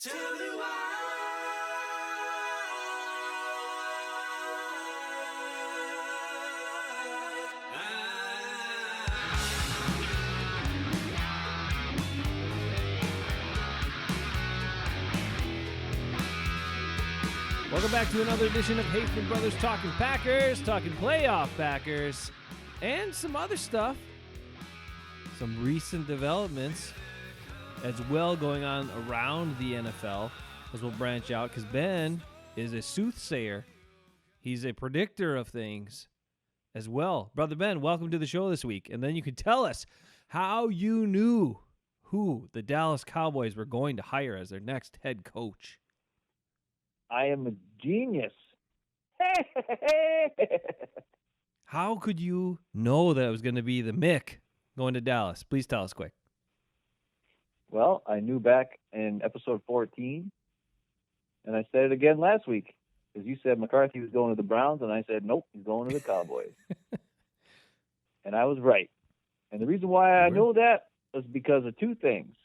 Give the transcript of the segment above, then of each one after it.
Tell me why. Welcome back to another edition of Hafeman Brothers Talking Packers, talking playoff Packers, and some other stuff. Some recent developments as well going on around the NFL as we'll branch out because Ben is a soothsayer. He's a predictor of things as well. Brother Ben, welcome to the show this week. And then you can tell us how you knew who the Dallas Cowboys were going to hire as their next head coach. I am a genius. How could you know that it was going to be the Mick going to Dallas? Please tell us quick. Well, I knew back in episode 14, and I said it again last week, because you said McCarthy was going to the Browns, and I said, nope, he's going to the Cowboys. And I was right. And the reason why I know that was because of two things.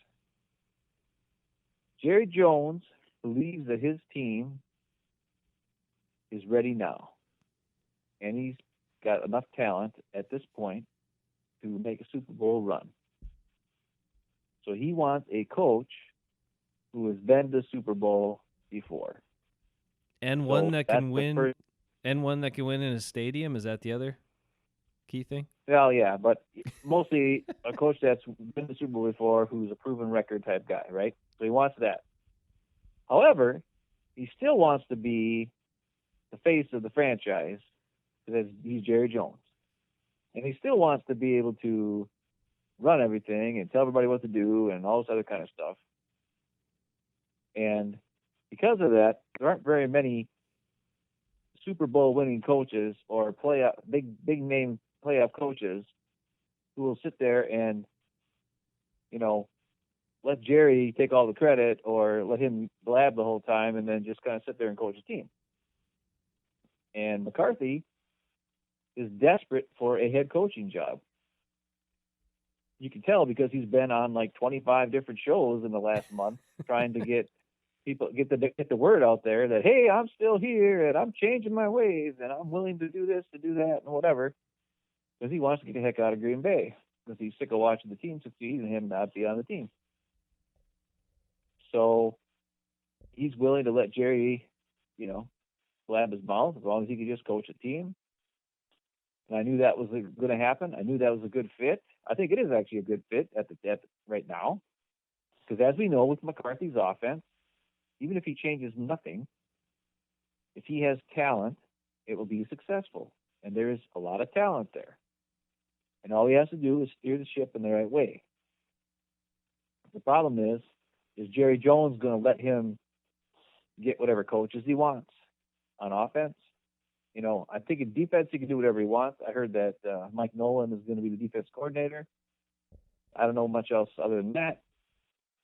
Jerry Jones believes that his team is ready now, and he's got enough talent at this point to make a Super Bowl run. So he wants a coach who has been to Super Bowl before. And one that can win and one that can win in a stadium. Is that the other key thing? Well, yeah, but mostly a coach that's been to Super Bowl before, who's a proven record type guy, right? So he wants that. However, he still wants to be the face of the franchise because he's Jerry Jones. And he still wants to be able to run everything and tell everybody what to do and all this other kind of stuff. And because of that, there aren't very many Super Bowl winning coaches or big name playoff coaches who will sit there and, let Jerry take all the credit or let him blab the whole time and then just kind of sit there and coach a team. And McCarthy is desperate for a head coaching job. You can tell because he's been on like 25 different shows in the last month trying to get the word out there that, hey, I'm still here and I'm changing my ways and I'm willing to do this, to do that, and whatever. Because he wants to get the heck out of Green Bay because he's sick of watching the team succeed and him not be on the team. So he's willing to let Jerry, blab his mouth as long as he can just coach a team. And I knew that was going to happen. I knew that was a good fit. I think it is actually a good fit at right now. Because as we know with McCarthy's offense, even if he changes nothing, if he has talent, it will be successful. And there is a lot of talent there. And all he has to do is steer the ship in the right way. The problem is Jerry Jones going to let him get whatever coaches he wants on offense? I think in defense he can do whatever he wants. I heard that Mike Nolan is going to be the defense coordinator. I don't know much else other than that.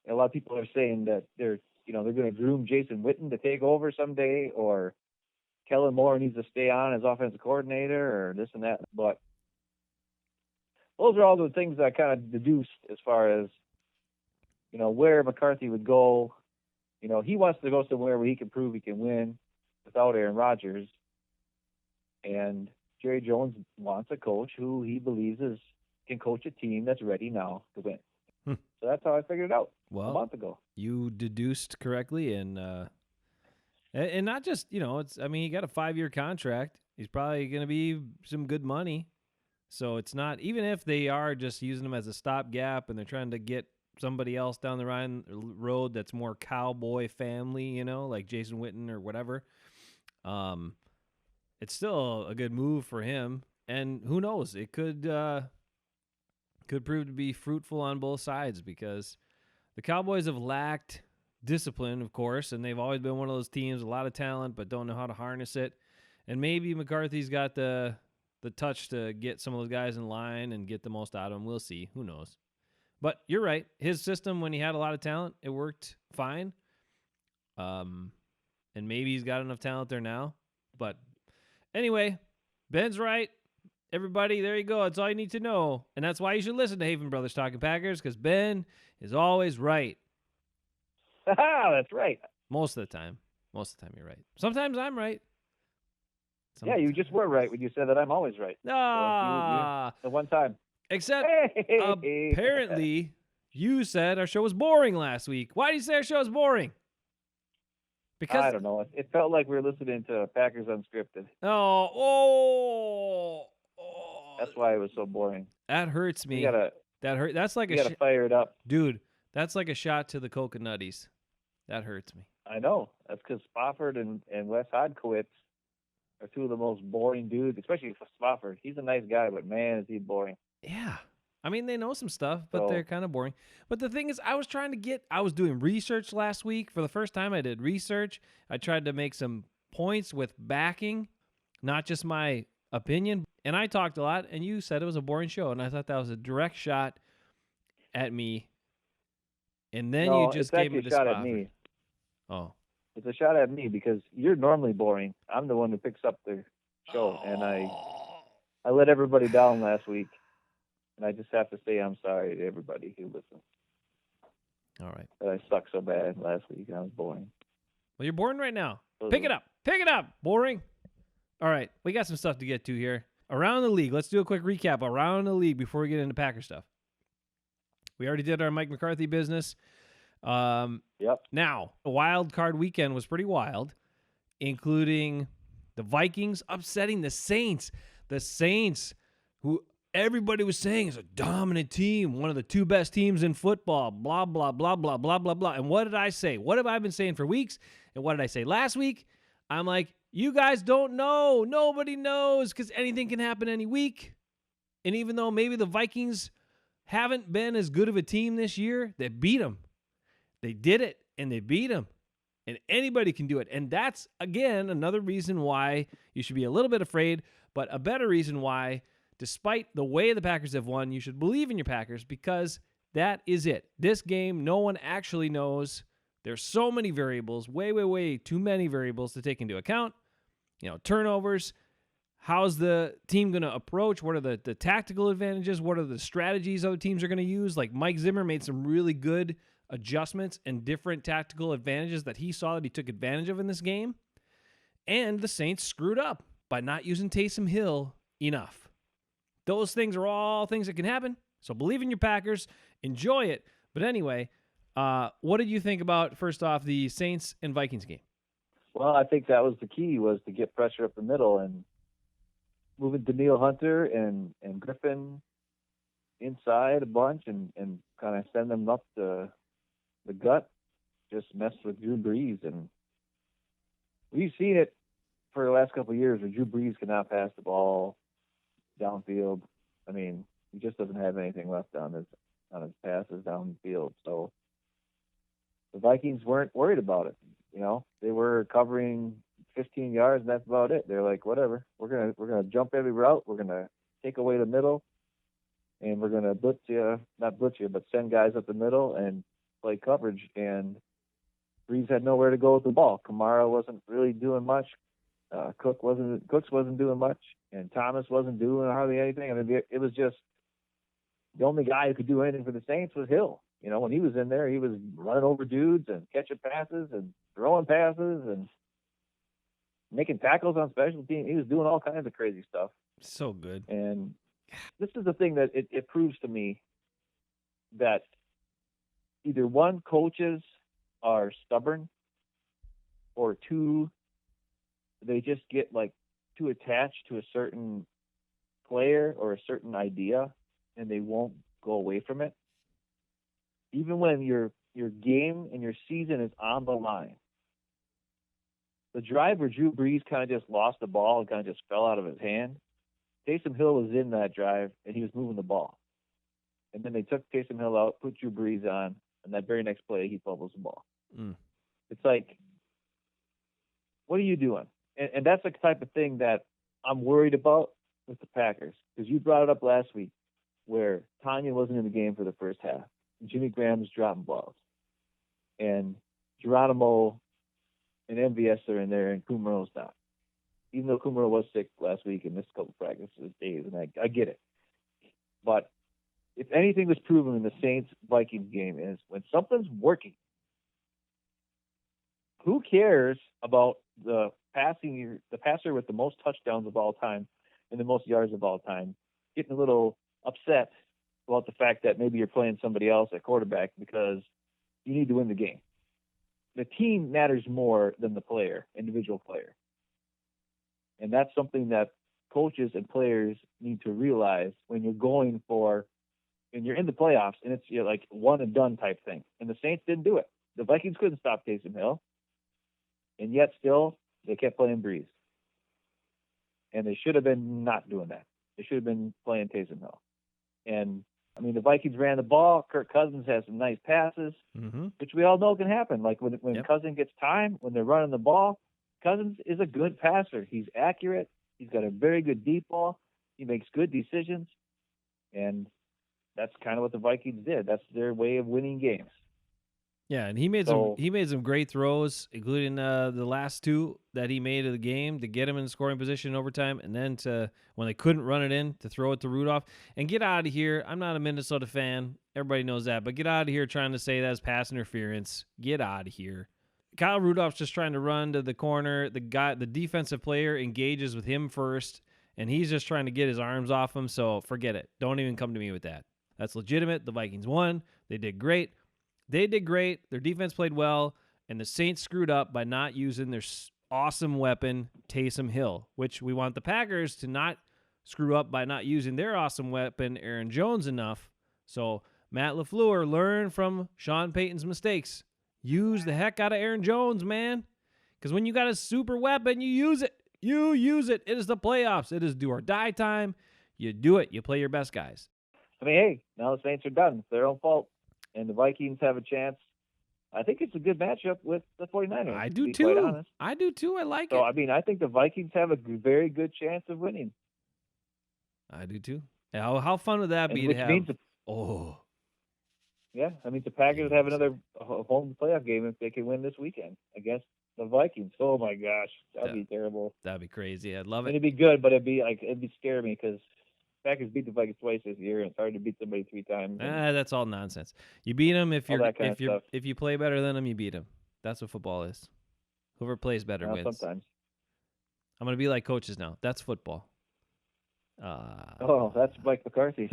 And a lot of people are saying that they're going to groom Jason Witten to take over someday, or Kellen Moore needs to stay on as offensive coordinator, or this and that. But those are all the things that I kind of deduced as far as where McCarthy would go. He wants to go somewhere where he can prove he can win without Aaron Rodgers. And Jerry Jones wants a coach who he believes can coach a team that's ready now to win. So that's how I figured it out a month ago. You deduced correctly, and not just he got a 5-year contract. He's probably going to be some good money. So it's not, even if they are just using him as a stopgap and they're trying to get somebody else down the road that's more cowboy family, like Jason Witten or whatever. It's still a good move for him, and who knows? It could prove to be fruitful on both sides because the Cowboys have lacked discipline, of course, and they've always been one of those teams, a lot of talent, but don't know how to harness it. And maybe McCarthy's got the touch to get some of those guys in line and get the most out of them. We'll see. Who knows? But you're right. His system, when he had a lot of talent, it worked fine. And maybe he's got enough talent there now. But anyway, Ben's right. Everybody, there you go. That's all you need to know. And that's why you should listen to Hafeman Brothers Talking Packers, because Ben is always right. That's right. Most of the time. Most of the time, you're right. Sometimes I'm right. Yeah, you just were right when you said that I'm always right. So you Ah, the one time. except Hey. apparently you said our show was boring last week. Why do you say our show is boring? Because I don't know. It felt like we were listening to Packers Unscripted. oh, That's why it was so boring. that hurts We me. gotta That hurt. That's like we gotta fire it up. dude. That's like a shot to the coconutties. That hurts me. I know. That's because Spofford and Wes Hodkowitz are two of the most boring dudes, especially for Spofford. He's a nice guy, but man, is he boring. Yeah. I mean, they know some stuff, but So they're kind of boring. But the thing is, I was doing research last week. For the first time, I did research. I tried to make some points with backing, not just my opinion. And I talked a lot, and you said it was a boring show. And I thought that was a direct shot at me. And then you no, just it's gave me actually the a shot at Spofford. me. Oh. It's a shot at me because you're normally boring. I'm the one who picks up the show, and I let everybody down last week, and I just have to say I'm sorry to everybody who listened. All right. That I sucked so bad last week. I was boring. Well, you're boring right now. Pick it up. Pick it up. Boring. All right. We got some stuff to get to here. Around the league. Let's do a quick recap around the league before we get into Packer stuff. We already did our Mike McCarthy business. Yep. Now, a wild card weekend was pretty wild, including the Vikings upsetting the Saints. The Saints, who everybody was saying is a dominant team, one of the two best teams in football, blah, blah, blah, blah, blah, blah, blah. And what did I say? What have I been saying for weeks? And what did I say last week? I'm like, you guys don't know. Nobody knows because anything can happen any week. And even though maybe the Vikings haven't been as good of a team this year, they beat them. They did it, and they beat them. And anybody can do it. And that's, again, another reason why you should be a little bit afraid, but a better reason why, despite the way the Packers have won, you should believe in your Packers because that is it. This game, no one actually knows. There's so many variables, way, way, way too many variables to take into account. You know, turnovers. How's the team going to approach? What are the tactical advantages? What are the strategies other teams are going to use? Like Mike Zimmer made some really good adjustments and different tactical advantages that he saw that he took advantage of in this game. And the Saints screwed up by not using Taysom Hill enough. Those things are all things that can happen. So believe in your Packers. Enjoy it. But anyway, what did you think about, first off, the Saints and Vikings game? Well, I think that was the key, was to get pressure up the middle and moving Daniil Hunter and Griffin inside a bunch and kind of send them up the gut, just messed with Drew Brees. And we've seen it for the last couple of years where Drew Brees cannot pass the ball downfield. I mean, he just doesn't have anything left on his passes downfield. So the Vikings weren't worried about it. You know, they were covering 15 yards, and that's about it. They're like, whatever, we're gonna jump every route. We're gonna take away the middle, and we're gonna not blitz you, but send guys up the middle and play coverage. And Brees had nowhere to go with the ball. Kamara wasn't really doing much. Cooks wasn't doing much, and Thomas wasn't doing hardly anything. I mean, it was just the only guy who could do anything for the Saints was Hill. You know, when he was in there, he was running over dudes and catching passes and throwing passes and making tackles on special teams. He was doing all kinds of crazy stuff. So good. And this is the thing that it proves to me that either one, coaches are stubborn, or two, they just get like too attached to a certain player or a certain idea and they won't go away from it. Even when your game and your season is on the line. The drive where Drew Brees kind of just lost the ball and kind of just fell out of his hand, Taysom Hill was in that drive and he was moving the ball. And then they took Taysom Hill out, put Drew Brees on, and that very next play he fumbles the ball. It's like, what are you doing? And that's the type of thing that I'm worried about with the Packers, because you brought it up last week where Tanya wasn't in the game for the first half. Jimmy Graham was dropping balls. And Geronimo and MVS are in there, and Kumero's not. Even though Kumero was sick last week and missed a couple practices days, and I get it. But if anything was proven in the Saints-Vikings game is when something's working, who cares about the passer with the most touchdowns of all time and the most yards of all time getting a little upset about the fact that maybe you're playing somebody else at quarterback because you need to win the game. The team matters more than the individual player. And that's something that coaches and players need to realize when you're in the playoffs and it's like one and done type thing. And the Saints didn't do it. The Vikings couldn't stop Taysom Hill. And yet still they kept playing Breeze. And they should have been not doing that. They should have been playing Taysom Hill. And I mean, the Vikings ran the ball. Kirk Cousins has some nice passes, which we all know can happen. Like when Cousins gets time, when they're running the ball, Cousins is a good passer. He's accurate. He's got a very good deep ball. He makes good decisions. And that's kind of what the Vikings did. That's their way of winning games. Yeah, and he made some great throws, including the last two that he made of the game to get him in scoring position in overtime, and then when they couldn't run it in, to throw it to Rudolph. And get out of here. I'm not a Minnesota fan. Everybody knows that. But get out of here trying to say that's pass interference. Get out of here. Kyle Rudolph's just trying to run to the corner. The defensive player engages with him first, and he's just trying to get his arms off him, so forget it. Don't even come to me with that. That's legitimate. The Vikings won. They did great. Their defense played well, and the Saints screwed up by not using their awesome weapon, Taysom Hill, which we want the Packers to not screw up by not using their awesome weapon, Aaron Jones, enough. So Matt LaFleur, learn from Sean Payton's mistakes. Use the heck out of Aaron Jones, man. Because when you got a super weapon, you use it. You use it. It is the playoffs. It is do or die time. You do it. You play your best guys. I mean, hey, now the Saints are done. It's their own fault. And the Vikings have a chance. I think it's a good matchup with the 49ers. I do too. I do too. I like it. So, I mean, I think the Vikings have a very good chance of winning. I do too. How fun would that be to have? Yeah, I mean, the Packers have another home playoff game if they can win this weekend against the Vikings. Oh my gosh, that'd be terrible. That'd be crazy. I'd love it. It'd be good, but it'd be scary me because Packers beat the Vikings twice this year, and it's hard to beat somebody 3 times. That's all nonsense. You beat them if you play better than them. You beat them. That's what football is. Whoever plays better wins. Sometimes. I'm gonna be like coaches now. That's football. That's Mike McCarthy.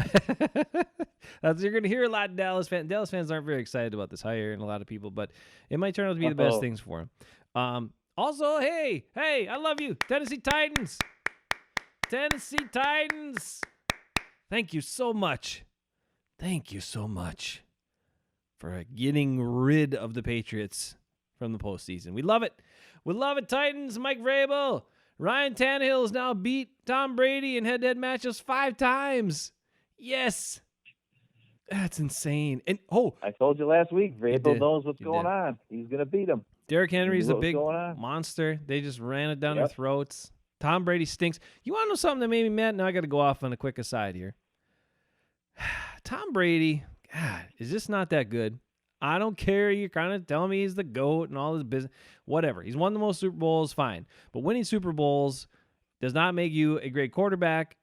You're going to hear a lot of Dallas fans. Dallas fans aren't very excited about this hire, and a lot of people, but it might turn out to be the best things for him. Also, hey, I love you, Tennessee Titans. Tennessee Titans. Thank you so much. Thank you so much for getting rid of the Patriots from the postseason. We love it. We love it, Titans. Mike Vrabel. Ryan Tannehill has now beat Tom Brady in head-to-head matches 5 times. Yes. That's insane. And I told you last week, Vrabel knows what's going on. He's going to beat him. Derrick Henry's a big monster. They just ran it down their throats. Tom Brady stinks. You want to know something that made me mad? Now I got to go off on a quick aside here. Tom Brady, God, is this not that good? I don't care. You're kind of telling me he's the GOAT and all this business. Whatever. He's won the most Super Bowls, fine. But winning Super Bowls does not make you a great quarterback.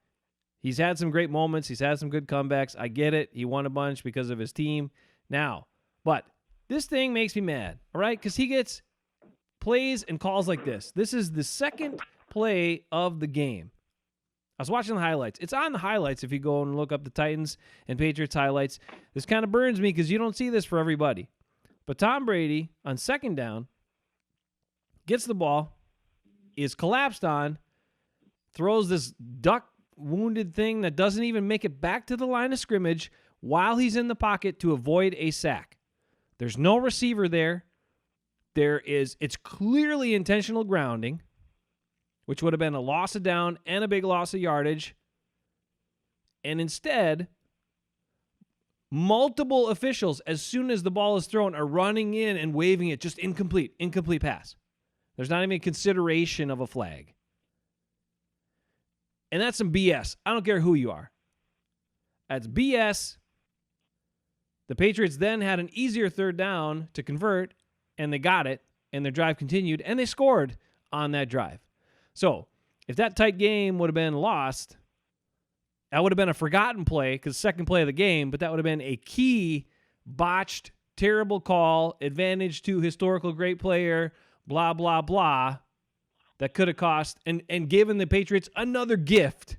He's had some great moments. He's had some good comebacks. I get it. He won a bunch because of his team. Now, but this thing makes me mad, all right? Because he gets plays and calls like this. This is the second play of the game. I was watching the highlights. It's on the highlights if you go and look up the Titans and Patriots highlights. This kind of burns me because you don't see this for everybody. But Tom Brady, on second down, gets the ball, is collapsed on, throws this duck-wounded thing that doesn't even make it back to the line of scrimmage while he's in the pocket to avoid a sack. There's no receiver there. It's clearly intentional grounding, which would have been a loss of down and a big loss of yardage. And instead, multiple officials, as soon as the ball is thrown, are running in and waving it just incomplete pass. There's not even a consideration of a flag. And that's some BS. I don't care who you are. That's BS. The Patriots then had an easier third down to convert, and they got it, and their drive continued, and they scored on that drive. So, if that tight game would have been lost, that would have been a forgotten play because second play of the game, but that would have been a key, botched, terrible call, advantage to historical great player, blah, blah, blah, that could have cost and given the Patriots another gift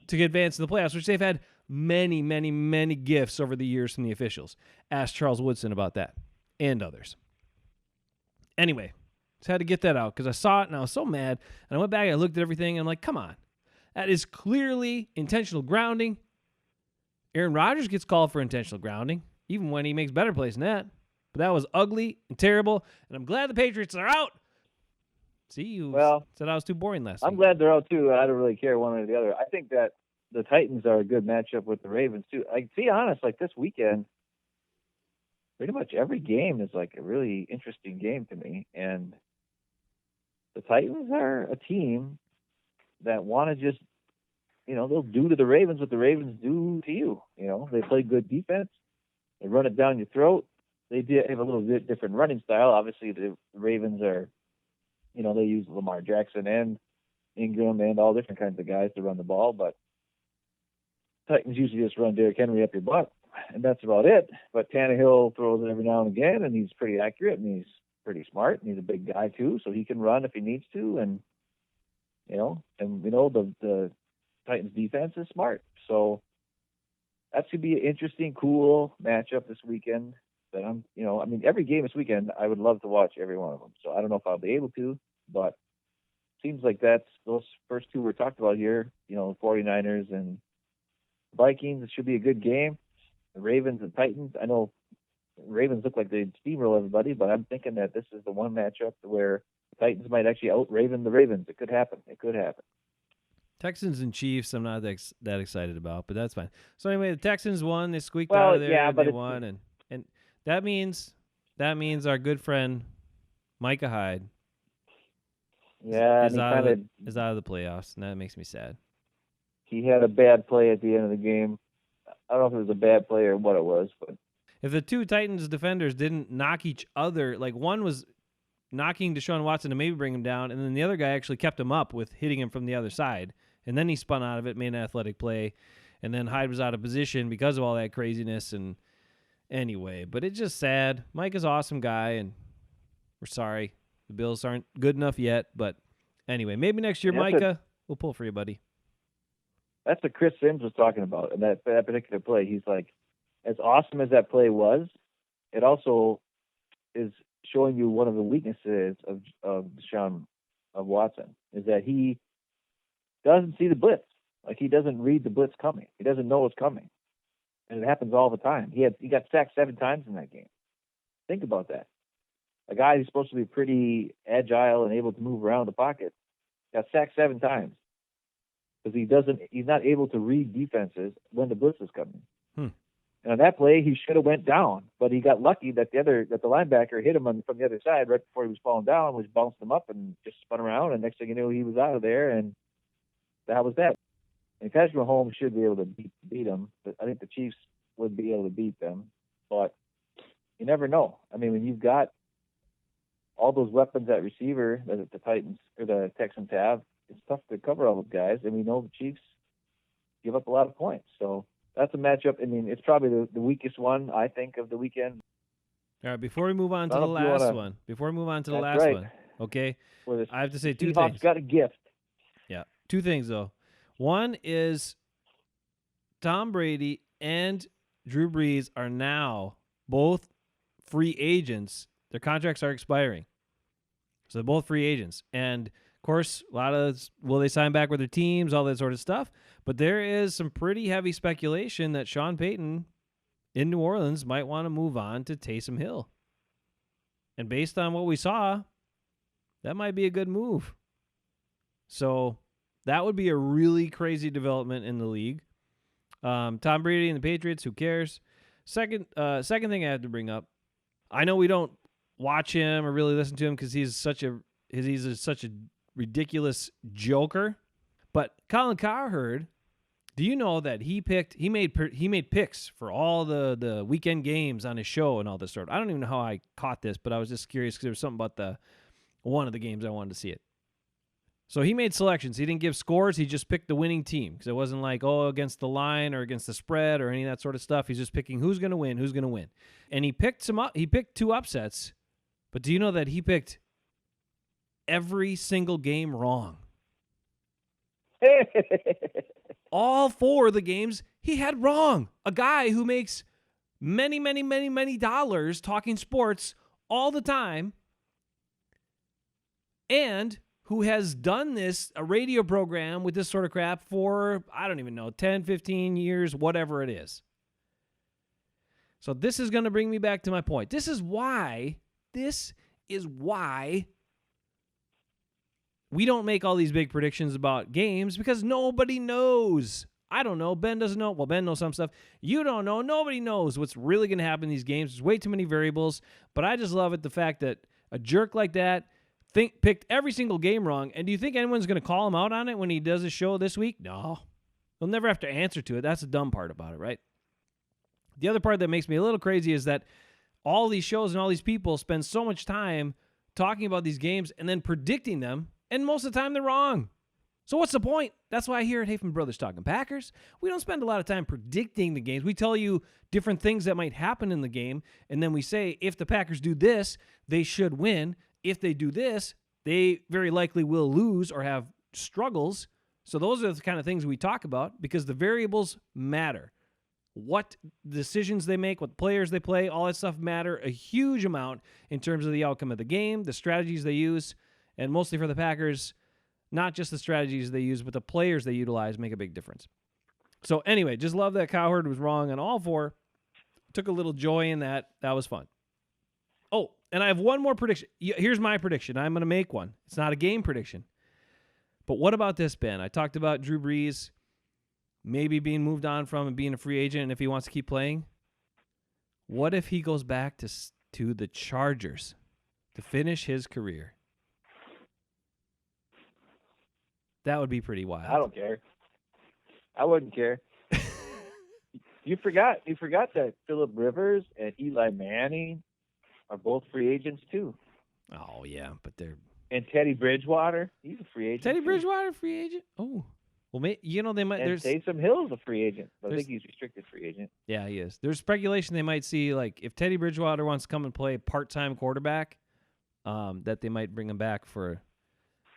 to advance in the playoffs, which they've had many, many, many gifts over the years from the officials. Ask Charles Woodson about that and others. Anyway, just had to get that out because I saw it and I was so mad. And I went back and I looked at everything and I'm like, come on. That is clearly intentional grounding. Aaron Rodgers gets called for intentional grounding, even when he makes better plays than that. But that was ugly and terrible, and I'm glad the Patriots are out. See, you said I was too boring last week. I'm glad they're out, too. I don't really care one or the other. I think that the Titans are a good matchup with the Ravens, too. Like, to be honest, like this weekend, pretty much every game is like a really interesting game to me. And the Titans are a team that want to just, they'll do to the Ravens what the Ravens do to you. They play good defense. They run it down your throat. They have a little bit different running style. Obviously, the Ravens are, they use Lamar Jackson and Ingram and all different kinds of guys to run the ball. But Titans usually just run Derrick Henry up your butt, and that's about it. But Tannehill throws it every now and again, and he's pretty accurate, and he's pretty smart, and he's a big guy too, so he can run if he needs to. And the Titans defense is smart. So that's going to be an interesting, cool matchup this weekend. That every game this weekend, I would love to watch every one of them. So I don't know if I'll be able to, but it seems like those first two we're talked about here, 49ers and Vikings. It should be a good game. The Ravens and Titans. I know Ravens look like they'd steamroll everybody, but I'm thinking that this is the one matchup where the Titans might actually out-Raven the Ravens. It could happen. Texans and Chiefs, I'm not that excited about, but that's fine. So anyway, the Texans won. They squeaked out of there. Yeah, but they won, and that means our good friend Micah Hyde, is out of the playoffs, and that makes me sad. He had a bad play at the end of the game. I don't know if it was a bad play or what it was, but if the two Titans defenders didn't knock each other, like one was knocking Deshaun Watson to maybe bring him down, and then the other guy actually kept him up with hitting him from the other side. And then he spun out of it, made an athletic play, and then Hyde was out of position because of all that craziness. And anyway, but it's just sad. Mike is an awesome guy, and we're sorry. The Bills aren't good enough yet. But anyway, maybe next year, Micah, we'll pull for you, buddy. That's what Chris Sims was talking about in that particular play. He's like, as awesome as that play was, it also is showing you one of the weaknesses of Deshaun Watson, is that he doesn't see the blitz. Like, he doesn't read the blitz coming. He doesn't know it's coming. And it happens all the time. He got sacked 7 times in that game. Think about that. A guy who's supposed to be pretty agile and able to move around the pocket got sacked 7 times because he's not able to read defenses when the blitz is coming. And on that play, he should have went down, but he got lucky that the linebacker hit him from the other side right before he was falling down, which bounced him up and just spun around. And next thing you knew, he was out of there, and that was that. And Patrick Mahomes should be able to beat him, but I think the Chiefs would be able to beat them. But you never know. I mean, when you've got all those weapons at receiver that the Titans or the Texans have, it's tough to cover all those guys. And we know the Chiefs give up a lot of points. So that's a matchup. I mean, it's probably the weakest one, I think, of the weekend. All right, before we move on to the last one, okay, I have to say two things. Seahawks got a gift. Yeah, two things, though. One is Tom Brady and Drew Brees are now both free agents. Their contracts are expiring. So they're both free agents. And, of course, a lot of will they sign back with their teams, all that sort of stuff. But there is some pretty heavy speculation that Sean Payton in New Orleans might want to move on to Taysom Hill. And based on what we saw, that might be a good move. So that would be a really crazy development in the league. Tom Brady and the Patriots, who cares? Second thing I have to bring up, I know we don't watch him or really listen to him because he's such a ridiculous joker. But Colin Cowherd, do you know that he made picks for all the weekend games on his show and all this sort of? I don't even know how I caught this, but I was just curious because there was something about one of the games I wanted to see it. So he made selections. He didn't give scores. He just picked the winning team because it wasn't like, against the line or against the spread or any of that sort of stuff. He's just picking who's going to win. And he picked 2 upsets. But do you know that he picked every single game wrong. All 4 of the games he had wrong. A guy who makes many, many, many, many dollars talking sports all the time, and who has done this, a radio program with this sort of crap for, I don't even know, 10, 15 years, whatever it is. So this is going to bring me back to my point. This is why we don't make all these big predictions about games, because nobody knows. I don't know. Ben doesn't know. Well, Ben knows some stuff. You don't know. Nobody knows what's really going to happen in these games. There's way too many variables. But I just love it, the fact that a jerk like that picked every single game wrong. And do you think anyone's going to call him out on it when he does his show this week? No. He'll never have to answer to it. That's the dumb part about it, right? The other part that makes me a little crazy is that all these shows and all these people spend so much time talking about these games and then predicting them, and most of the time they're wrong. So what's the point? That's why here at Hafeman Brothers Talking Packers, we don't spend a lot of time predicting the games. We tell you different things that might happen in the game, and then we say, if the Packers do this, they should win. If they do this, they very likely will lose or have struggles. So those are the kind of things we talk about, because the variables matter. What decisions they make, what players they play, all that stuff matter a huge amount in terms of the outcome of the game, the strategies they use, and mostly for the Packers, not just the strategies they use, but the players they utilize make a big difference. So anyway, just love that Cowherd was wrong on all 4. Took a little joy in that. That was fun. Oh, and I have one more prediction. Here's my prediction. I'm going to make one. It's not a game prediction. But what about this, Ben? I talked about Drew Brees maybe being moved on from and being a free agent, and if he wants to keep playing. What if he goes back to the Chargers to finish his career? That would be pretty wild. I don't care. I wouldn't care. You forgot that Phillip Rivers and Eli Manning are both free agents too. Oh yeah, but they're and Teddy Bridgewater, he's a free agent. Teddy Bridgewater, free agent. Oh, well, they might. And there's Taysom Hill's a free agent, but I think he's restricted free agent. Yeah, he is. There's speculation they might see, like, if Teddy Bridgewater wants to come and play part-time quarterback, that they might bring him back for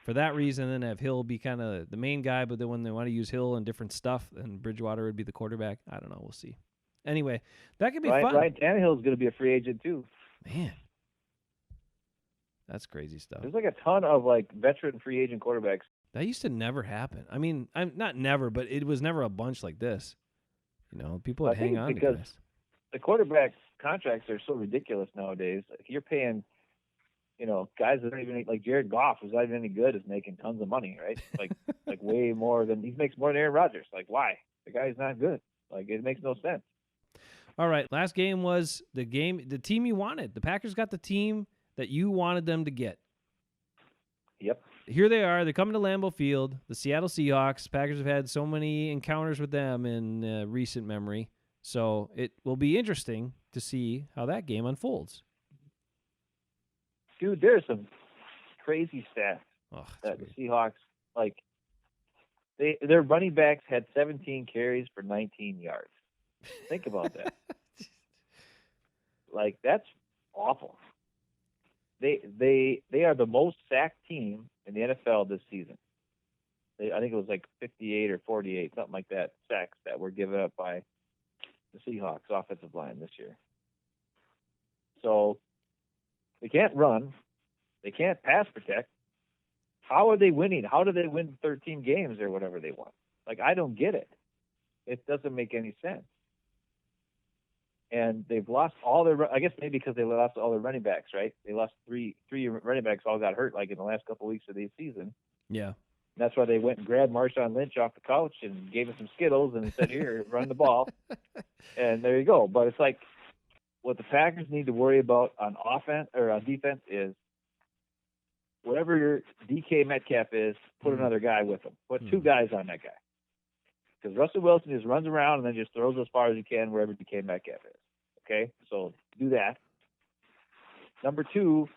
that reason, and have Hill be kind of the main guy. But then when they want to use Hill and different stuff, then Bridgewater would be the quarterback. I don't know. We'll see. Anyway, that could be fun. Ryan Tannehill's going to be a free agent too. Man, that's crazy stuff. There's like a ton of like veteran free agent quarterbacks. That used to never happen. I mean, I'm not never, but it was never a bunch like this. You know, people would hang on to guys. The quarterback contracts are so ridiculous nowadays. Like, you're paying, guys that aren't even, like Jared Goff, who's not even any good, is making tons of money, right? Like way more than he makes more than Aaron Rodgers. Like, why? The guy's not good. Like, it makes no sense. All right, last game was the team you wanted. The Packers got the team that you wanted them to get. Yep. Here they are. They're coming to Lambeau Field. The Seattle Seahawks. Packers have had so many encounters with them in recent memory. So it will be interesting to see how that game unfolds. Dude, there's some crazy stats that weird. The Seahawks, like, their running backs had 17 carries for 19 yards. Think about that. Like, that's awful. They are the most sacked team in the NFL this season. I think it was like 58 or 48, something like that, sacks that were given up by the Seahawks offensive line this year. So they can't run. They can't pass protect. How are they winning? How do they win 13 games or whatever they won? Like, I don't get it. It doesn't make any sense. And they've lost all their, I guess maybe because they lost all their running backs, right? They lost three running backs, all got hurt like in the last couple of weeks of the season. Yeah. And that's why they went and grabbed Marshawn Lynch off the couch and gave him some Skittles and said, here, run the ball. And there you go. But it's like, what the Packers need to worry about on offense or on defense is whatever your DK Metcalf is, put another guy with him. Put two guys on that guy. Because Russell Wilson just runs around and then just throws as far as he can wherever DK Metcalf is. Okay? So do that. Number two,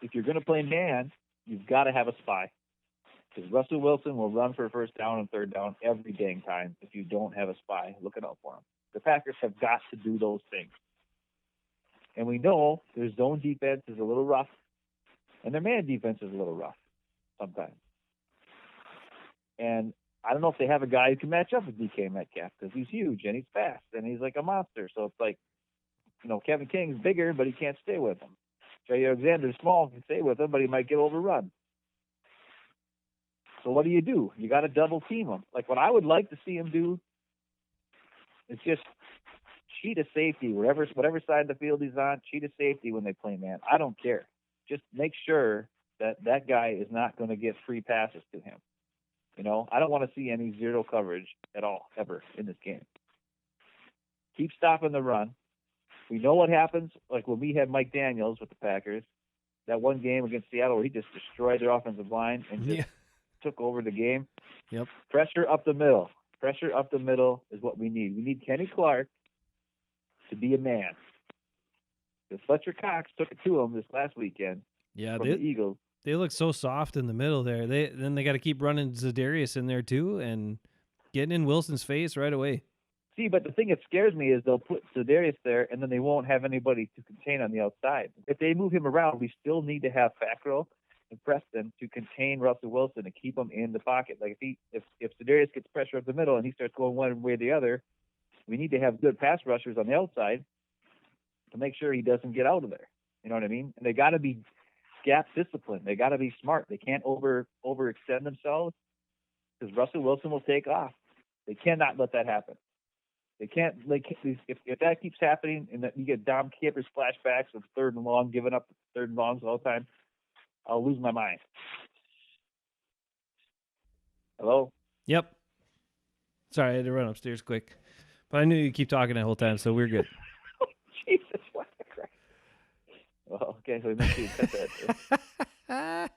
if you're going to play man, you've got to have a spy. Because Russell Wilson will run for first down and third down every dang time if you don't have a spy looking out for him. The Packers have got to do those things. And we know their zone defense is a little rough. And their man defense is a little rough sometimes. And I don't know if they have a guy who can match up with DK Metcalf because he's huge and he's fast and he's like a monster. So it's like, Kevin King's bigger, but he can't stay with him. Trey Alexander's small, can stay with him, but he might get overrun. So what do? You got to double team him. Like what I would like to see him do is just cheat a safety, whatever side of the field he's on, cheat a safety when they play man. I don't care. Just make sure that guy is not going to get free passes to him. I don't want to see any zero coverage at all, ever, in this game. Keep stopping the run. We know what happens, like when we had Mike Daniels with the Packers, that one game against Seattle where he just destroyed their offensive line and just took over the game. Yep. Pressure up the middle. Pressure up the middle is what we need. We need Kenny Clark to be a man. Because Fletcher Cox took it to him this last weekend from the Eagles. They look so soft in the middle there. Then they got to keep running Zadarius in there too and getting in Wilson's face right away. See, but the thing that scares me is they'll put Zadarius there and then they won't have anybody to contain on the outside. If they move him around, we still need to have Fackrell and Preston to contain Russell Wilson and keep him in the pocket. Like if Zadarius gets pressure up the middle and he starts going one way or the other, we need to have good pass rushers on the outside to make sure he doesn't get out of there. You know what I mean? And they got to be gap disciplined. They got to be smart. They can't overextend themselves because Russell Wilson will take off. They cannot let that happen. They can't. If that keeps happening and that you get Dom Capers flashbacks of third and long, giving up third and longs all the time, I'll lose my mind. Hello? Yep. Sorry, I had to run upstairs quick. But I knew you'd keep talking the whole time, so we're good. Jesus, what the crap. Well, okay, so make sure you cut that.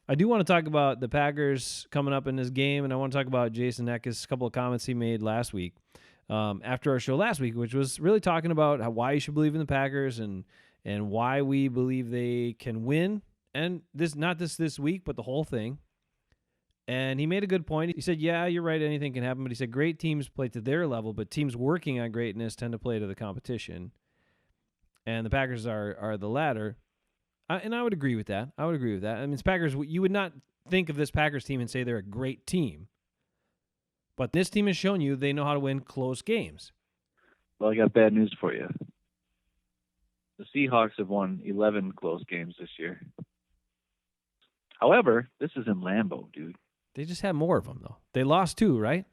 I do want to talk about the Packers coming up in this game, and I want to talk about Jason Eckes, a couple of comments he made last week after our show last week, which was really talking about why you should believe in the Packers and why we believe they can win. And not this week, but the whole thing. And he made a good point. He said, yeah, you're right, anything can happen. But he said great teams play to their level, but teams working on greatness tend to play to the competition. And the Packers are the latter. And I would agree with that. I mean, it's Packers. You would not think of this Packers team and say they're a great team. But this team has shown you they know how to win close games. Well, I got bad news for you. The Seahawks have won 11 close games this year. However, this is in Lambeau, dude. They just had more of them, though. They lost 2, right?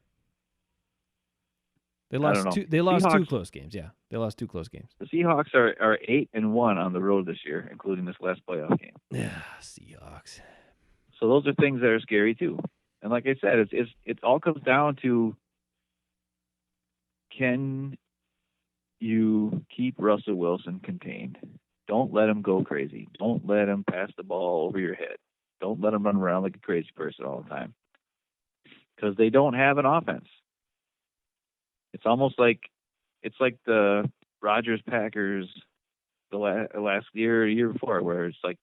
They lost 2. They lost Seahawks, 2 close games. Yeah, they lost 2 close games. The Seahawks are 8-1 on the road this year, including this last playoff game. Yeah, Seahawks. So those are things that are scary too. And like I said, it all comes down to, can you keep Russell Wilson contained? Don't let him go crazy. Don't let him pass the ball over your head. Don't let him run around like a crazy person all the time. Because they don't have an offense. It's almost like the Rodgers-Packers the last year before, where it's like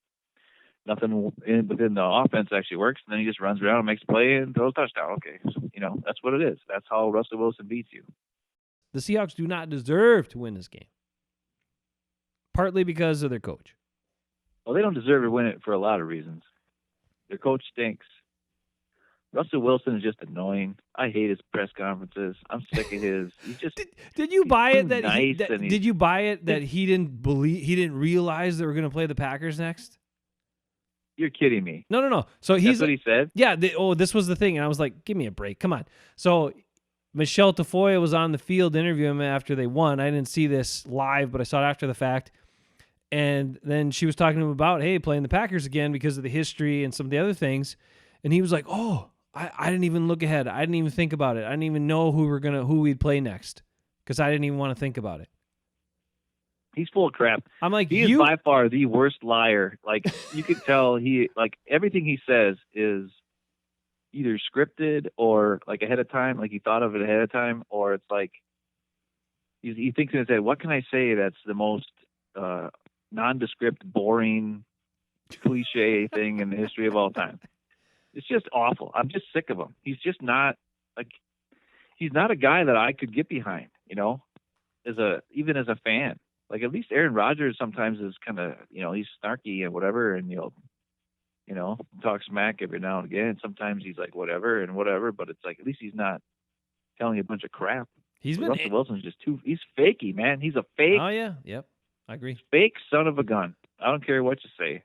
nothing within the offense actually works, and then he just runs around and makes a play and throws a touchdown. Okay, so, that's what it is. That's how Russell Wilson beats you. The Seahawks do not deserve to win this game, partly because of their coach. Well, they don't deserve to win it for a lot of reasons. Their coach stinks. Russell Wilson is just annoying. I hate his press conferences. I'm sick of his. He's just. Did you buy it that? Did you buy it that he didn't realize they were going to play the Packers next? You're kidding me. No. So that's what he said. Yeah. This was the thing, and I was like, "Give me a break. Come on." So Michelle Tafoya was on the field interviewing him after they won. I didn't see this live, but I saw it after the fact. And then she was talking to him about, hey, playing the Packers again because of the history and some of the other things. And he was like, oh, I didn't even look ahead. I didn't even think about it. I didn't even know who we'd play next because I didn't even want to think about it. He's full of crap. I'm like, he is by far the worst liar. Like, you could tell everything he says is either scripted or like ahead of time, like he thought of it ahead of time, or it's like he thinks in his head, what can I say that's the most nondescript, boring, cliche thing in the history of all time? It's just awful. I'm just sick of him. He's just not he's not a guy that I could get behind, even as a fan. Like at least Aaron Rodgers sometimes is kind of, he's snarky and whatever, and talk smack every now and again. Sometimes he's like whatever and whatever, but it's like at least he's not telling you a bunch of crap. Russell Wilson's just he's fakey, man. He's a fake. Oh yeah, yep, I agree. Fake son of a gun. I don't care what you say,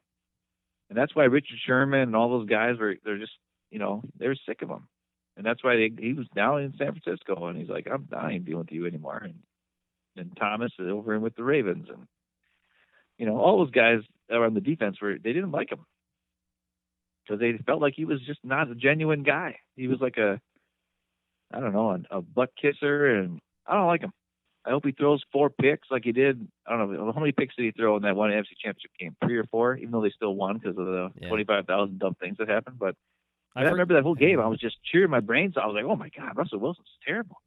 and that's why Richard Sherman and all those guys they're just they're sick of him, and that's why he was down in San Francisco, and he's like, I ain't dealing with you anymore, and Thomas is over in with the Ravens, and all those guys that were on the defense they didn't like him because they felt like he was just not a genuine guy. He was like a butt kisser, and I don't like him. I hope he throws 4 picks like he did. I don't know. How many picks did he throw in that one NFC Championship game? 3 or 4, even though they still won because of the 25,000 dumb things that happened. But I remember that whole game. I was just cheering my brains out. I was like, oh, my God, Russell Wilson's terrible.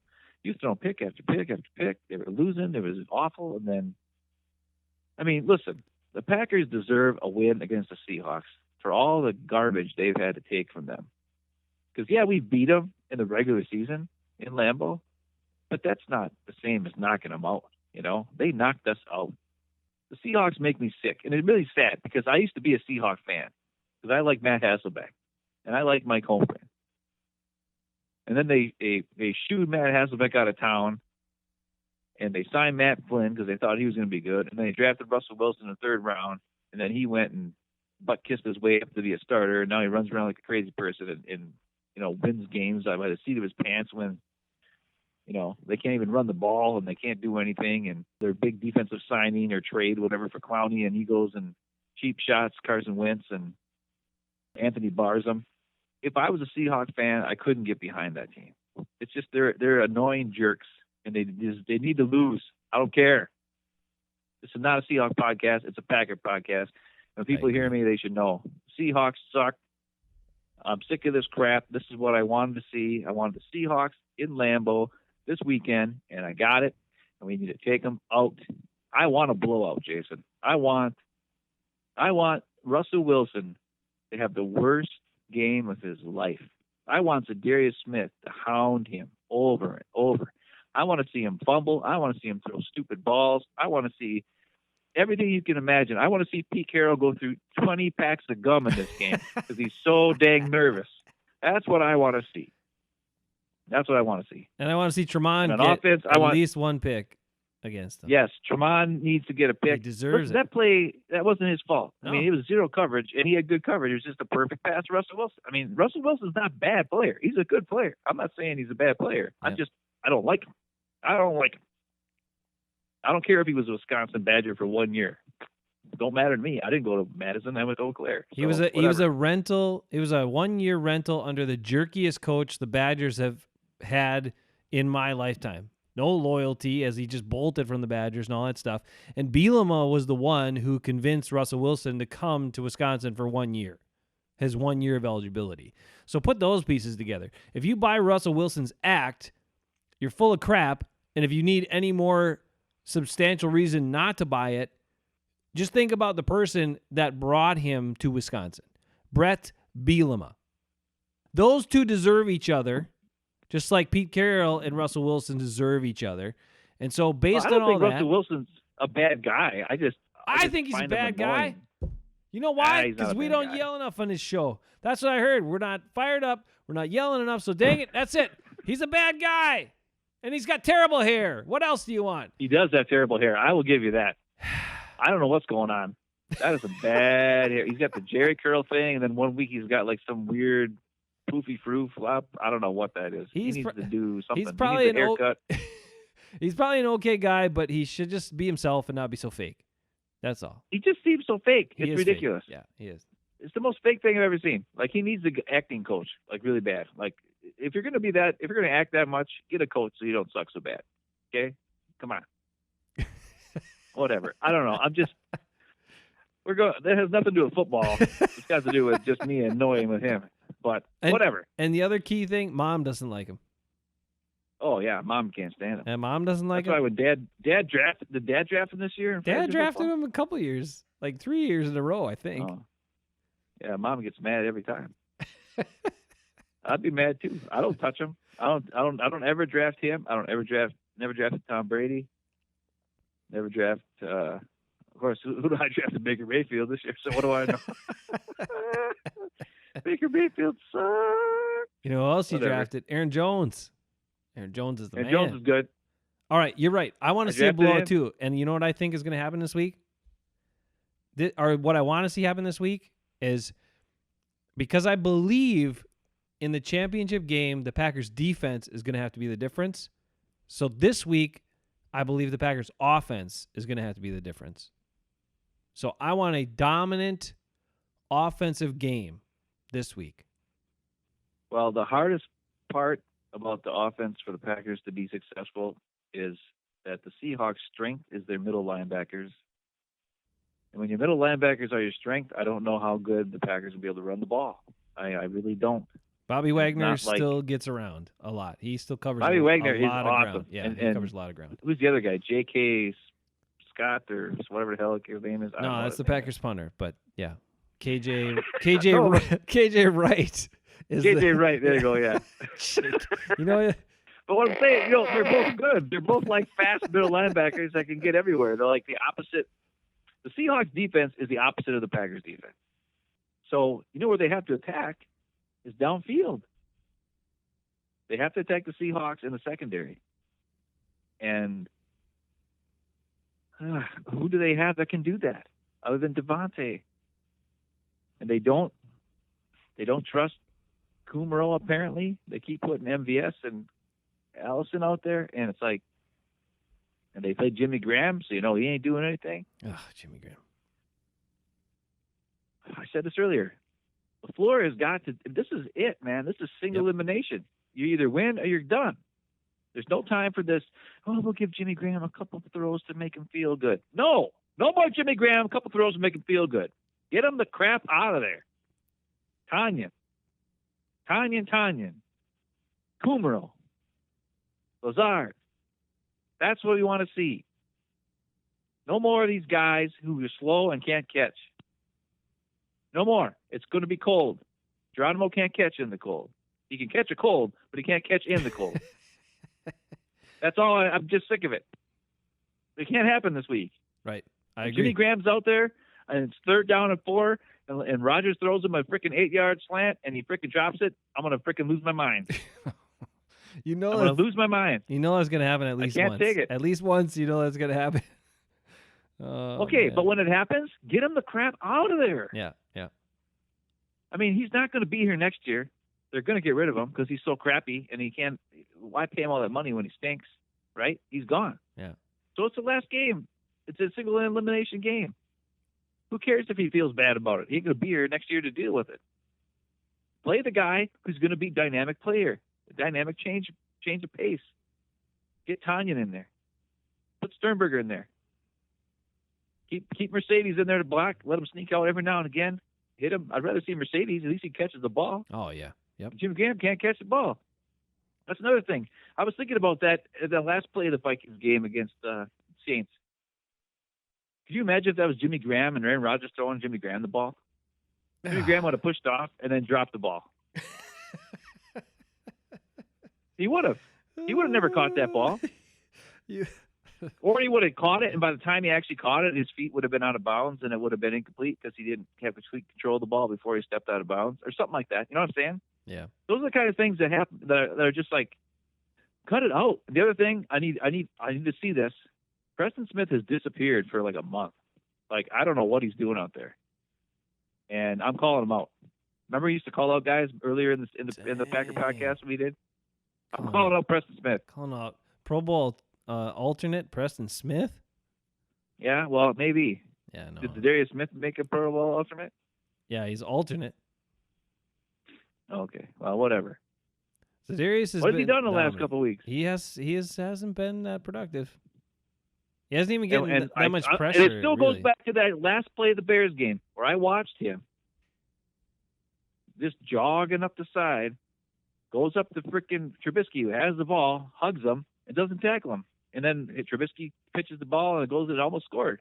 He was throwing pick after pick after pick. They were losing. It was awful. And then, listen, the Packers deserve a win against the Seahawks for all the garbage they've had to take from them. Because, we beat them in the regular season in Lambeau, but that's not the same as knocking them out. They knocked us out. The Seahawks make me sick, and it's really sad because I used to be a Seahawk fan because I like Matt Hasselbeck and I like Mike Holmgren. And then they shooed Matt Hasselbeck out of town, and they signed Matt Flynn because they thought he was going to be good, and then they drafted Russell Wilson in the 3rd round, and then he went and butt kissed his way up to be a starter, and now he runs around like a crazy person and wins games by the seat of his pants when, they can't even run the ball and they can't do anything. And their big defensive signing or trade, whatever, for Clowney, and he goes and cheap shots Carson Wentz and Anthony Barzum. If I was a Seahawks fan, I couldn't get behind that team. It's just they're annoying jerks, and they need to lose. I don't care. This is not a Seahawks podcast. It's a Packer podcast. When people hear me, they should know Seahawks suck. I'm sick of this crap. This is what I wanted to see. I wanted the Seahawks in Lambeau this weekend, and I got it. And we need to take them out. I want a blowout, Jason. I want Russell Wilson to have the worst game of his life. I want Zadarius Smith to hound him over and over. I want to see him fumble. I want to see him throw stupid balls. I want to see everything you can imagine. I want to see Pete Carroll go through 20 packs of gum in this game because he's so dang nervous. That's what I want to see. That's what I want to see. And I want to see Tremont get offense, at least 1 pick against him. Yes, Tremont needs to get a pick. He deserves it. That play, that wasn't his fault. No. It was 0 coverage, and he had good coverage. It was just a perfect pass to Russell Wilson. Russell Wilson's not a bad player. He's a good player. I'm not saying he's a bad player. Yeah. I don't like him. I don't care if he was a Wisconsin Badger for 1 year. Don't matter to me. I didn't go to Madison. I went to Eau Claire. He was a rental. It was a 1-year rental under the jerkiest coach the Badgers have had in my lifetime. No loyalty, as he just bolted from the Badgers and all that stuff. And Bielema was the one who convinced Russell Wilson to come to Wisconsin for 1 year, his 1 year of eligibility. So put those pieces together. If you buy Russell Wilson's act, you're full of crap. And if you need any more substantial reason not to buy it, just think about the person that brought him to Wisconsin, Brett Bielema. Those two deserve each other, just like Pete Carroll and Russell Wilson deserve each other. And so based on all that... I don't think Russell Wilson's a bad guy. I think he's a bad guy. You know why? Because we don't yell enough on this show. That's what I heard. We're not fired up. We're not yelling enough. So dang it, that's it. He's a bad guy. And he's got terrible hair. What else do you want? He does have terrible hair. I will give you that. I don't know what's going on. That is a bad hair. He's got the Jerry curl thing, and then 1 week he's got like some weird poofy frou flop. I don't know what that is. He needs to do something. He's probably an haircut. He's probably an okay guy, but he should just be himself and not be so fake. That's all. He just seems so fake. It's ridiculous. Fake. Yeah, he is. It's the most fake thing I've ever seen. Like, he needs an acting coach, like really bad. Like, if you're gonna act that much, get a coach so you don't suck so bad. Okay, come on. Whatever. I don't know. That has nothing to do with football. It's got to do with just me annoying with him. But whatever. And the other key thing, Mom doesn't like him. Oh yeah, Mom can't stand him. And Mom doesn't like him. That's why when Dad drafted him this year. Dad drafted him a couple years, like 3 years in a row, I think. Oh. Yeah, Mom gets mad every time. I'd be mad too. I don't touch him. I don't ever draft him. Never drafted Tom Brady. Never draft. Of course, who do I draft? Baker Mayfield this year. So what do I know? Baker Mayfield sucks. You know who else you Whatever. drafted? Aaron Jones. Aaron Jones is the And man. Jones is good. All right, you're right. I want I to see a drafted blowout him. too. And you know what I think is going to happen this week? Or what I want to see happen this week is because I believe in the championship game, the Packers' defense is going to have to be the difference. So this week, I believe the Packers' offense is going to have to be the difference. So I want a dominant offensive game this week. Well, the hardest part about the offense for the Packers to be successful is that the Seahawks' strength is their middle linebackers. And when your middle linebackers are your strength, I don't know how good the Packers will be able to run the ball. I really don't. Bobby Wagner not like- still gets around a lot. He still covers Bobby a Wagner is lot of awesome. ground. Yeah, he And covers a lot of ground. Who's the other guy? J.K. Scott or whatever the hell his name is? I don't know No, that's his the name. Packers punter. But yeah, KJ No. KJ Wright is J.J. Wright. There you go. Yeah. You know, But what I'm saying, they're both good. They're both like fast middle linebackers that can get everywhere. They're like the opposite. The Seahawks defense is the opposite of the Packers defense. So where they have to attack is downfield. They have to attack the Seahawks in the secondary. And who do they have that can do that other than Devontae? And they don't trust Kumaro apparently. They keep putting MVS and Allison out there, and it's like, and they play Jimmy Graham, so he ain't doing anything. oh, Jimmy Graham. I said this earlier. LaFleur has got to. This is it, man. This is single Yep. elimination. You either win or you're done. There's no time for this. Oh, we'll give Jimmy Graham a couple throws to make him feel good. No more Jimmy Graham. A couple throws to make him feel good. Get him the crap out of there. Tanyan, Kumaro, Lazard. That's what we want to see. No more of these guys who are slow and can't catch. No more. It's going to be cold. Geronimo can't catch in the cold. He can catch a cold, but he can't catch in the cold. That's all. I'm just sick of it. It can't happen this week. Right. I If agree. Jimmy Graham's out there, and it's 3rd down and 4, and Rodgers throws him a freaking 8-yard slant, and he freaking drops it, I'm going to freaking lose my mind. You know, I'm going to lose my mind. you know that's going to happen at least can't once. take it. At least once, you know that's going to happen. Oh, Okay, man. but when it happens, get him the crap out of there. Yeah. I mean, he's not going to be here next year. They're going to get rid of him because he's so crappy, and he can't. Why pay him all that money when he stinks, right? He's gone. Yeah. So it's the last game. It's a single elimination game. Who cares if he feels bad about it? He could be here next year to deal with it. Play the guy who's going to be dynamic player, dynamic change of pace. Get Tanyan in there. Put Sternberger in there. Keep Mercedes in there to block. Let him sneak out every now and again. Hit him. I'd rather see Mercedes. At least he catches the ball. Oh, yeah. Yep. Jim Graham can't catch the ball. That's another thing. I was thinking about that at the last play of the Vikings game against Saints. Could you imagine if that was Jimmy Graham and Aaron Rodgers throwing Jimmy Graham the ball? Jimmy Graham would have pushed off and then dropped the ball. He would have. He would have never caught that ball. You- Or he would have caught it, and by the time he actually caught it, his feet would have been out of bounds, and it would have been incomplete because he didn't have complete control of the ball before he stepped out of bounds, or something like that. You know what I'm saying? Yeah. Those are the kind of things that happen that are just like, cut it out. The other thing, I need to see this. Preston Smith has disappeared for like a month. Like, I don't know what he's doing out there, and I'm calling him out. Remember, he used to call out guys earlier in the Packer Dang. podcast we did. I'm Oh. calling out Preston Smith. Calling out Pro Bowl alternate Preston Smith. Yeah, well, maybe. Yeah, no. Did Darius Smith make a Pro Bowl alternate? Yeah, he's alternate. Okay, well, whatever. So Darius has What has he been done the last dominant. couple of weeks? He hasn't been that productive. He hasn't even getting And that much pressure. And it still really. goes back to that last play of the Bears game where I watched him just jogging up the side, goes up to frickin' Trubisky, who has the ball, hugs him, and doesn't tackle him. And then Trubisky pitches the ball and it goes and almost scored.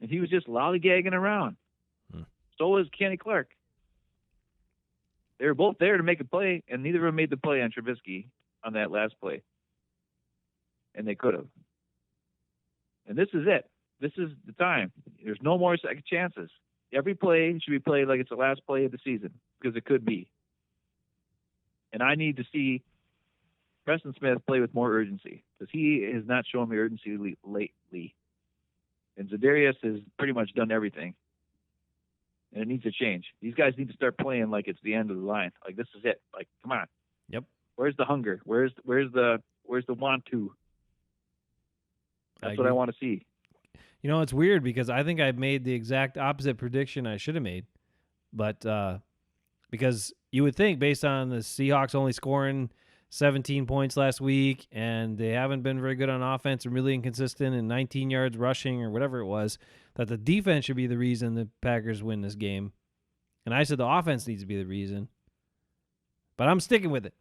And he was just lollygagging around. So was Kenny Clark. They were both there to make a play, and neither of them made the play on Trubisky on that last play. And they could have. And this is it. This is the time. There's no more second chances. Every play should be played like it's the last play of the season, because it could be. And I need to see Preston Smith play with more urgency, because he has not shown me urgency lately. And Zadarius has pretty much done everything. And it needs to change. These guys need to start playing like it's the end of the line. Like, this is it. Like, come on. Yep. Where's the hunger? Where's the want to? That's what I want to see. You know, it's weird because I think I've made the exact opposite prediction I should have made. But because you would think, based on the Seahawks only scoring 17 points last week, and they haven't been very good on offense and really inconsistent and 19 yards rushing or whatever it was, that the defense should be the reason the Packers win this game. And I said the offense needs to be the reason. But I'm sticking with it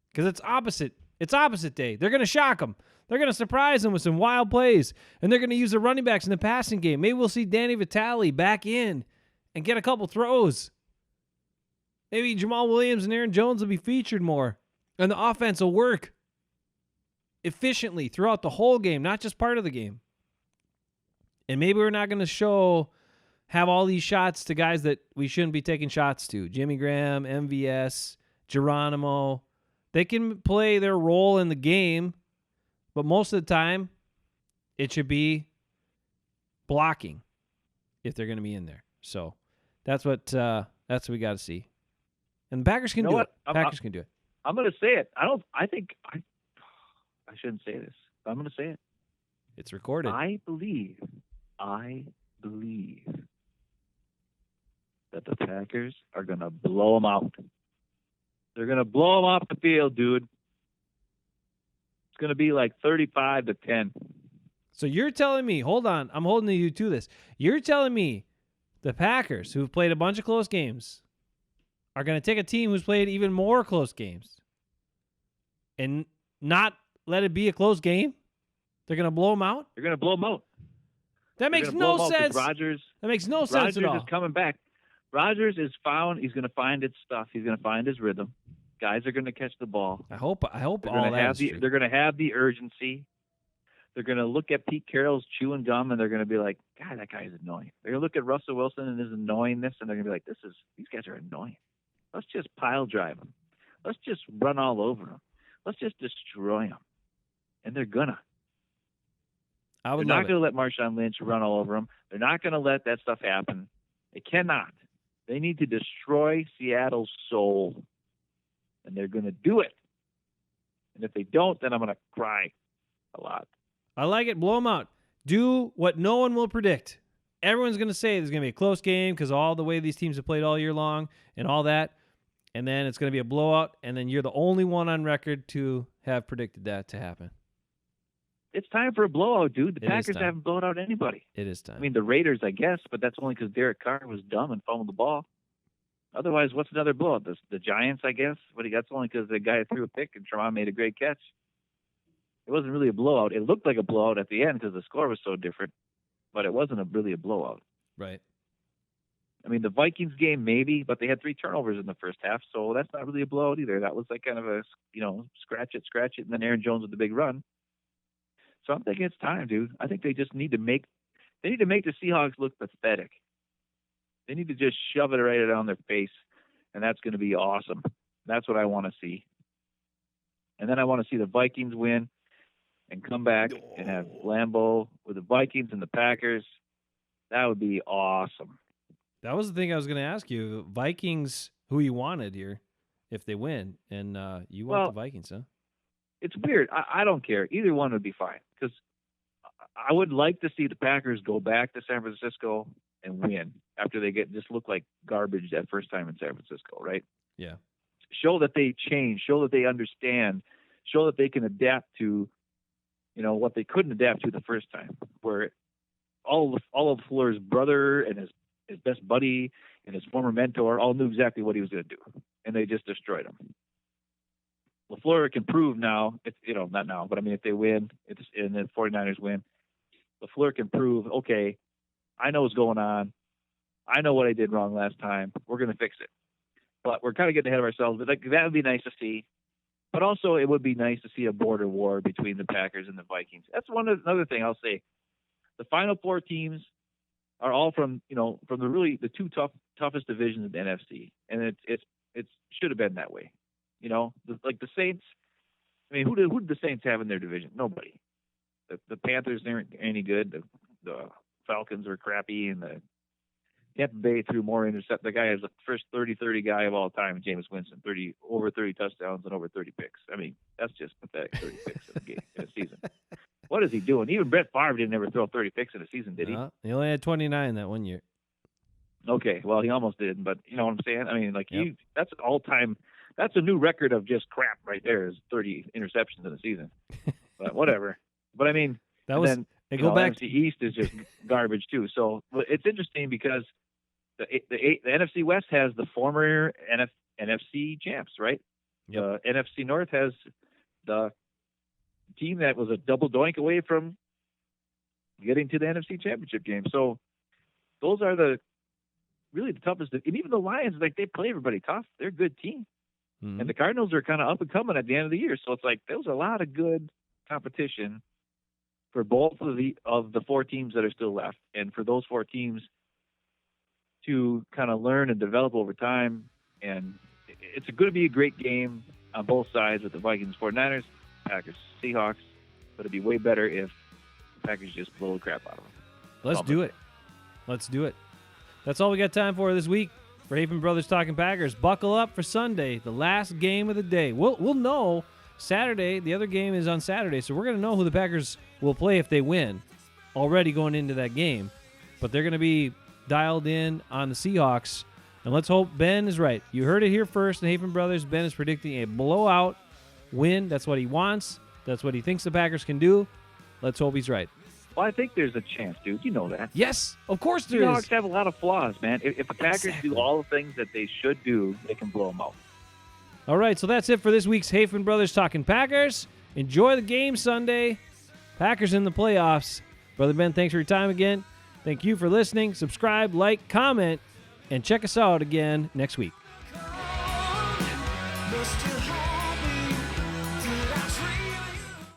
because it's opposite. It's opposite day. They're going to shock them. They're going to surprise them with some wild plays, and they're going to use the running backs in the passing game. Maybe we'll see Danny Vitale back in and get a couple throws. Maybe Jamal Williams and Aaron Jones will be featured more, and the offense will work efficiently throughout the whole game, not just part of the game. And maybe we're not going to have all these shots to guys that we shouldn't be taking shots to. Jimmy Graham, MVS, Geronimo. They can play their role in the game, but most of the time, it should be blocking if they're going to be in there. So that's what we got to see. And the Packers can do it. Packers can do it. I'm going to say it. I shouldn't say this, but I'm going to say it. It's recorded. I believe that the Packers are going to blow them out. They're going to blow them off the field, dude. It's going to be like 35-10. So you're telling me, hold on, I'm holding you to this. You're telling me the Packers, who've played a bunch of close games, are going to take a team who's played even more close games and not let it be a close game? They're going to blow them out? They're going to blow them out. That makes no sense. That makes no sense at all. Rodgers is coming back. Rodgers is found. He's going to find his stuff. He's going to find his rhythm. Guys are going to catch the ball. I hope all that is true. They're going to have the urgency. They're going to look at Pete Carroll's chewing gum, and they're going to be like, God, that guy is annoying. They're going to look at Russell Wilson and his annoyingness, and they're going to be like, these guys are annoying. Let's just pile drive them. Let's just run all over them. Let's just destroy them. And they're going to. They're not going to let Marshawn Lynch run all over them. They're not going to let that stuff happen. They cannot. They need to destroy Seattle's soul. And they're going to do it. And if they don't, then I'm going to cry a lot. I like it. Blow them out. Do what no one will predict. Everyone's going to say there's going to be a close game because all the way these teams have played all year long and all that. And then it's going to be a blowout. And then you're the only one on record to have predicted that to happen. It's time for a blowout, dude. The Packers haven't blown out anybody. It is time. I mean, the Raiders, I guess, but that's only because Derek Carr was dumb and fumbled the ball. Otherwise, what's another blowout? The Giants, I guess, but that's only because the guy threw a pick and Tremont made a great catch. It wasn't really a blowout. It looked like a blowout at the end because the score was so different, but it wasn't really a blowout. Right. I mean, the Vikings game maybe, but they had 3 turnovers in the first half, so that's not really a blowout either. That was like kind of a, scratch it, and then Aaron Jones with the big run. So I'm thinking it's time, dude. I think they just need to make the Seahawks look pathetic. They need to just shove it right down their face, and that's going to be awesome. That's what I want to see. And then I want to see the Vikings win and come back and have Lambeau with the Vikings and the Packers. That would be awesome. That was the thing I was going to ask you. Vikings, who you wanted here if they win, and you want the Vikings, huh? It's weird. I don't care. Either one would be fine because I would like to see the Packers go back to San Francisco and win after they just look like garbage that first time in San Francisco, right? Yeah. Show that they change. Show that they understand. Show that they can adapt to, what they couldn't adapt to the first time, where all of Fleur's brother and his best buddy and his former mentor all knew exactly what he was going to do, and they just destroyed him. LaFleur can prove now, not now, but I mean, if they win, and the 49ers win, LaFleur can prove, okay, I know what's going on. I know what I did wrong last time. We're going to fix it. But we're kind of getting ahead of ourselves. But that would be nice to see. But also, it would be nice to see a border war between the Packers and the Vikings. That's another thing I'll say. the final four teams are all from the two toughest divisions in the NFC, and it should have been that way. Like the Saints. I mean, who did the Saints have in their division? Nobody. The Panthers aren't any good. The Falcons are crappy, and the Tampa Bay threw more intercept. The guy is the first 30-30 guy of all time, Jameis Winston, over 30 touchdowns and over 30 picks. I mean, that's just pathetic. 30 picks in a season. What is he doing? Even Brett Favre didn't ever throw 30 picks in a season, did he? He only had 29 that one year. Okay, well, he almost did, but you know what I'm saying? I mean, like, that's all-time. That's a new record of just crap right there, is 30 interceptions in a season. But whatever. But I mean, that was. They go back. NFC East is just garbage too. So it's interesting because the NFC West has the former NFC champs, right? Yep. The NFC North has the team that was a double doink away from getting to the NFC Championship game. So those are really the toughest. And even the Lions, like, they play everybody tough. They're a good team. Mm-hmm. And the Cardinals are kind of up and coming at the end of the year. So it's like there's a lot of good competition for both of the four teams that are still left, and for those four teams to kind of learn and develop over time. And it's going to be a great game on both sides with the Vikings, 49ers, Packers, Seahawks. But it'd be way better if the Packers just blow the crap out of them. Let's do it. That's all we got time for this week. For Hafeman Brothers Talking Packers, buckle up for Sunday, the last game of the day. We'll know Saturday. The other game is on Saturday, so we're going to know who the Packers will play if they win already going into that game. But they're going to be dialed in on the Seahawks, and let's hope Ben is right. You heard it here first in Hafeman Brothers. Ben is predicting a blowout win. That's what he wants. That's what he thinks the Packers can do. Let's hope he's right. Well, I think there's a chance, dude. You know that. Yes, of course there is. is. Seahawks have a lot of flaws, man. If the Packers do all the things that they should do, they can blow them out. All right, so that's it for this week's Hafeman Brothers Talking Packers. Enjoy the game Sunday. Packers in the playoffs. Brother Ben, thanks for your time again. Thank you for listening. Subscribe, like, comment, and check us out again next week. Come on,